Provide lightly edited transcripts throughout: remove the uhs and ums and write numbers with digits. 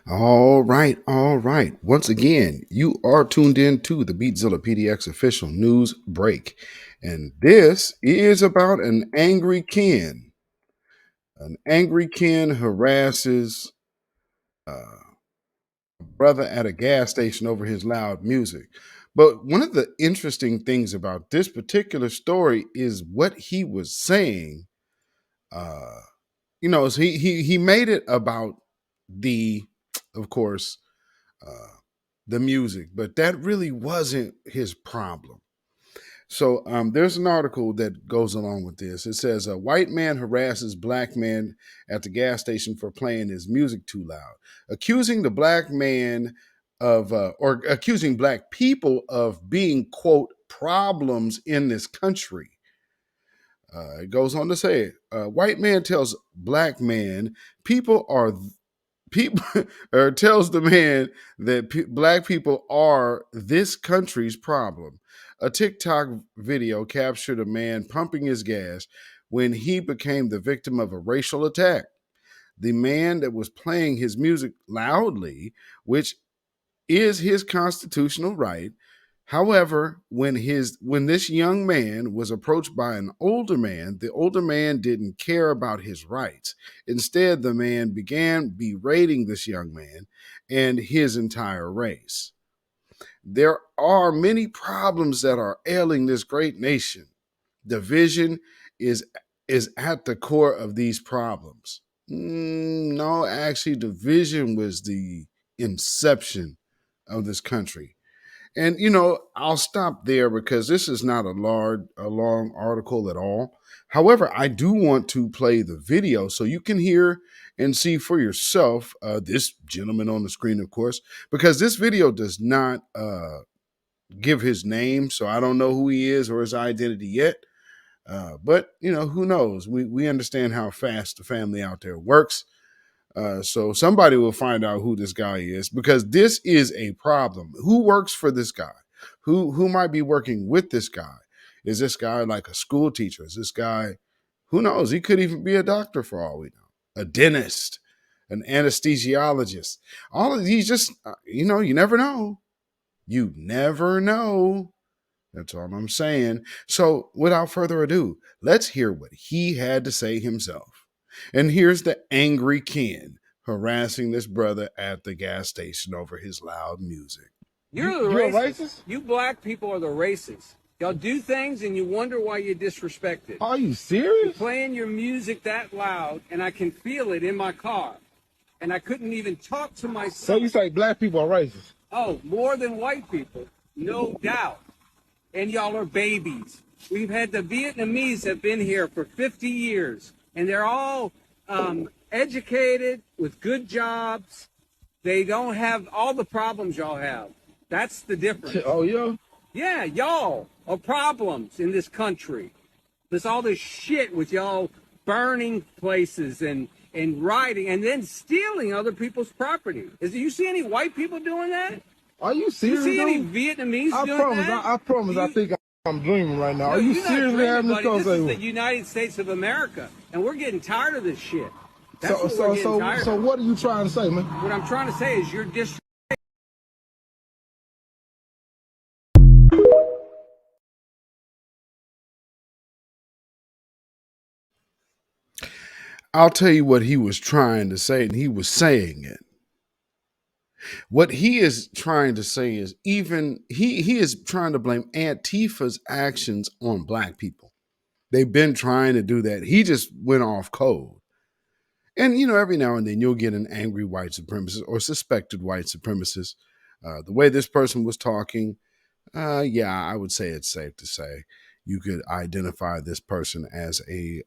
All right, all right. Once again, you are tuned in to the beatzillapdx official news break. And this is about an angry Ken. An angry Ken harasses a brother at a gas station over his loud music. But one of the interesting things about this particular story is what he was saying. Uh, is he made it about the, of course, uh, the music, but that really wasn't his problem. So there's an article that goes along with this. It says a white man harasses black man at the gas station for playing his music too loud, accusing the black man or accusing black people of being, quote, problems in this country. It goes on to say, white man tells black man people are people or tells the man that black people are this country's problem. A TikTok video captured a man pumping his gas when he became the victim of a racial attack. The man that was playing his music loudly, which is his constitutional right. However, when this young man was approached by an older man, the older man didn't care about his rights. Instead, the man began berating this young man and his entire race. There are many problems that are ailing this great nation. Division is is at the core of these problems. No, actually, division was the inception of this country. And I'll stop there because this is not a long article at all. However, I do want to play the video so you can hear and see for yourself this gentleman on the screen, of course, because this video does not give his name, so I don't know who he is or his identity yet. But who knows? We understand how fast the family out there works. So somebody will find out who this guy is because this is a problem. Who works for this guy? Who might be working with this guy? Is this guy like a school teacher? Is this guy, who knows? He could even be a doctor for all we know, a dentist, an anesthesiologist. All of these just, you never know. You never know. That's all I'm saying. So, without further ado, let's hear what he had to say himself. And here's the angry Ken harassing this brother at the gas station over his loud music. You're racist. You black people are the racists. Y'all do things and you wonder why you're disrespected. Are you serious? You're playing your music that loud, and I can feel it in my car. And I couldn't even talk to myself. So you say black people are racist? Oh, more than white people, no doubt. And y'all are babies. We've had the Vietnamese have been here for 50 years, and they're all educated with good jobs. They don't have all the problems y'all have. That's the difference. Oh, yeah? Yeah, y'all are problems in this country. There's all this shit with y'all burning places and rioting and then stealing other people's property. You see any white people doing that? Are you serious? You see any Vietnamese doing that? I promise. I think I'm dreaming right now. No, are you you're not seriously dreaming, having this buddy. conversation? This is the United States of America, and we're getting tired of this shit. That's what we're getting tired so of. what are you trying to say, man? What I'm trying to say is you're I'll tell you what he was trying to say, and he was saying it. What he is trying to say is even he is trying to blame Antifa's actions on black people. They've been trying to do that. He just went off cold. And every now and then you'll get an angry white supremacist or suspected white supremacist. The way this person was talking, yeah, I would say it's safe to say you could identify this person as a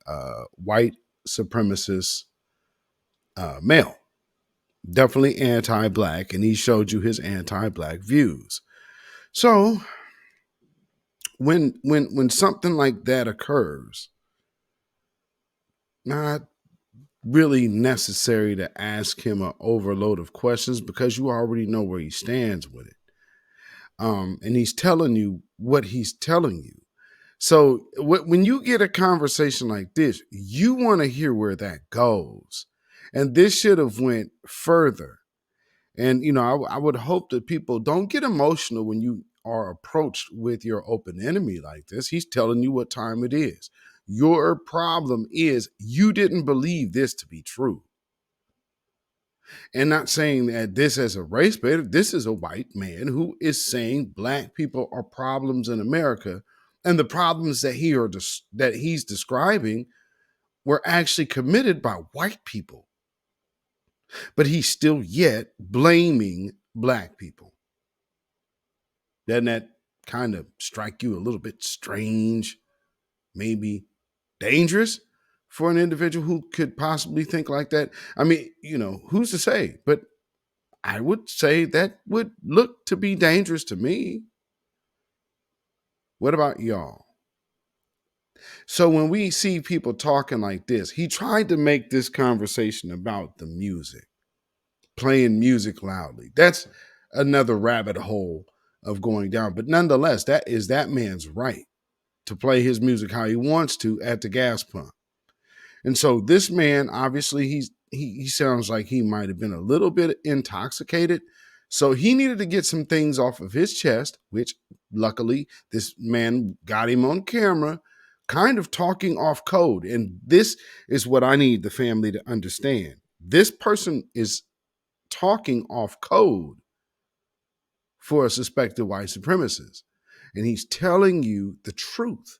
white supremacist male. Definitely anti-black, and he showed you his anti-black views. So when something like that occurs, not really necessary to ask him an overload of questions because you already know where he stands with it. And he's telling you what he's telling you. So when you get a conversation like this, you want to hear where that goes. And this should have went further. And, I would hope that people don't get emotional when you are approached with your open enemy like this. He's telling you what time it is. Your problem is you didn't believe this to be true. And not saying that this as a race bait, this is a white man who is saying black people are problems in America. And the problems that that he's describing were actually committed by white people. But he's still yet blaming black people. Doesn't that kind of strike you a little bit strange, maybe dangerous for an individual who could possibly think like that? I mean, who's to say? But I would say that would look to be dangerous to me. What about y'all? So when we see people talking like this, he tried to make this conversation about the music, playing music loudly. That's another rabbit hole of going down. But nonetheless, that is that man's right to play his music how he wants to at the gas pump. And so this man, obviously, he sounds like he might have been a little bit intoxicated. So he needed to get some things off of his chest, which luckily this man got him on camera, kind of talking off code. And this is what I need the family to understand. This person is talking off code for a suspected white supremacist. And he's telling you the truth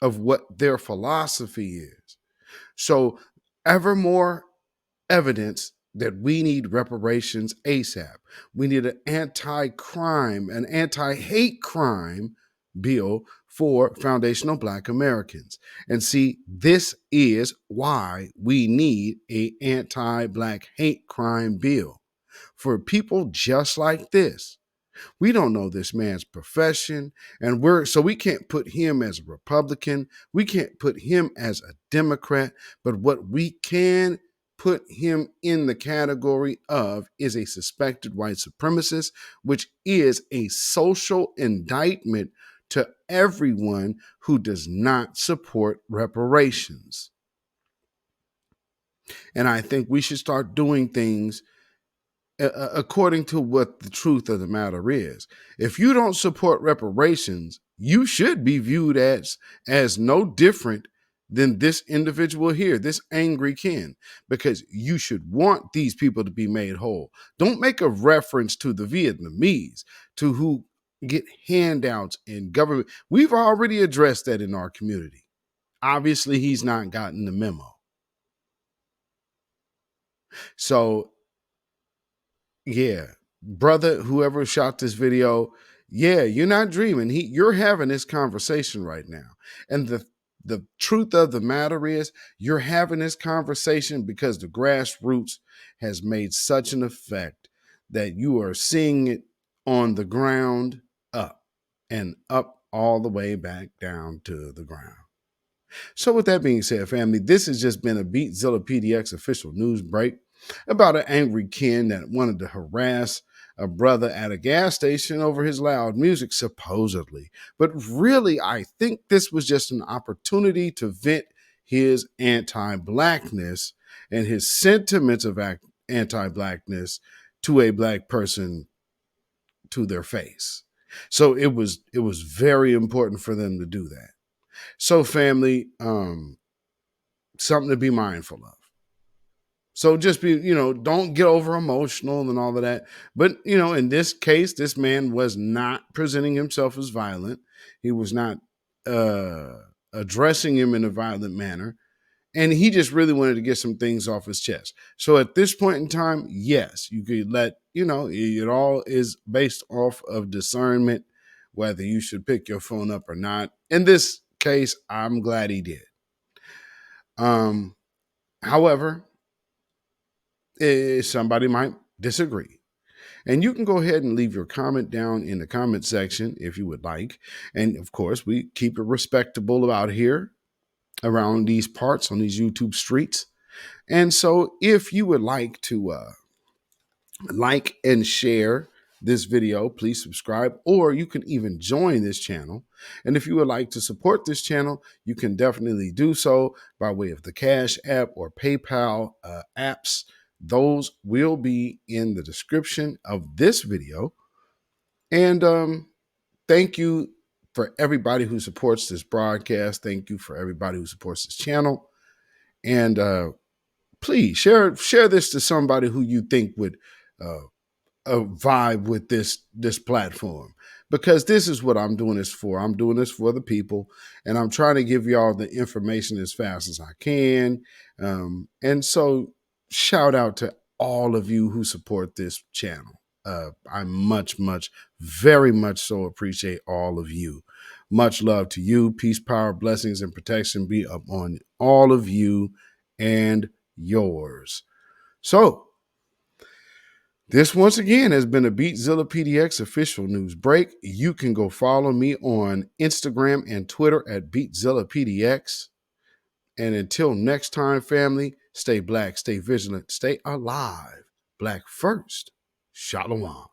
of what their philosophy is. So, ever more evidence that we need reparations ASAP. We need an anti-crime, an anti-hate crime bill for foundational Black Americans. And see, this is why we need an anti-Black hate crime bill for people just like this. We don't know this man's profession, and we can't put him as a Republican. We can't put him as a Democrat, but what we can put him in the category of is a suspected white supremacist, which is a social indictment to everyone who does not support reparations. And I think we should start doing things according to what the truth of the matter is. If you don't support reparations, you should be viewed as no different than this individual here, this angry Ken, because you should want these people to be made whole. Don't make a reference to the Vietnamese, to who get handouts in government. We've already addressed that in our community. Obviously, he's not gotten the memo. So yeah, brother, whoever shot this video, yeah, you're not dreaming. You're having this conversation right now. And the truth of the matter is you're having this conversation because the grassroots has made such an effect that you are seeing it on the ground up and up all the way back down to the ground. So with that being said, family, this has just been a beatzillapdx official news break about an angry Ken that wanted to harass a brother at a gas station over his loud music, supposedly. But really, I think this was just an opportunity to vent his anti-blackness and his sentiments of anti-blackness to a Black person to their face. So it was very important for them to do that. So family, something to be mindful of. So just be, don't get over emotional and all of that. But, in this case, this man was not presenting himself as violent. He was not addressing him in a violent manner. And he just really wanted to get some things off his chest. So at this point in time, yes, you could it all is based off of discernment, whether you should pick your phone up or not. In this case, I'm glad he did. However, somebody might disagree. And you can go ahead and leave your comment down in the comment section if you would like. And of course, we keep it respectable out here around these parts on these YouTube streets. And so if you would like to like and share this video, please subscribe, or you can even join this channel. And if you would like to support this channel, you can definitely do so by way of the Cash App or PayPal apps Those will be in the description of this video. And thank you for everybody who supports this broadcast. Thank you for everybody who supports this channel. And please share this to somebody who you think would vibe with this platform, because this is what I'm doing this for. I'm doing this for the people, and I'm trying to give y'all the information as fast as I can. And so shout out to all of you who support this channel. I very much so appreciate all of you. Much love to you. Peace, power, blessings, and protection be upon all of you and yours. So, this once again has been a beatzillapdx official news break. You can go follow me on Instagram and Twitter at beatzillapdx. And until next time, family, stay black, stay vigilant, stay alive. Black first. Shalom.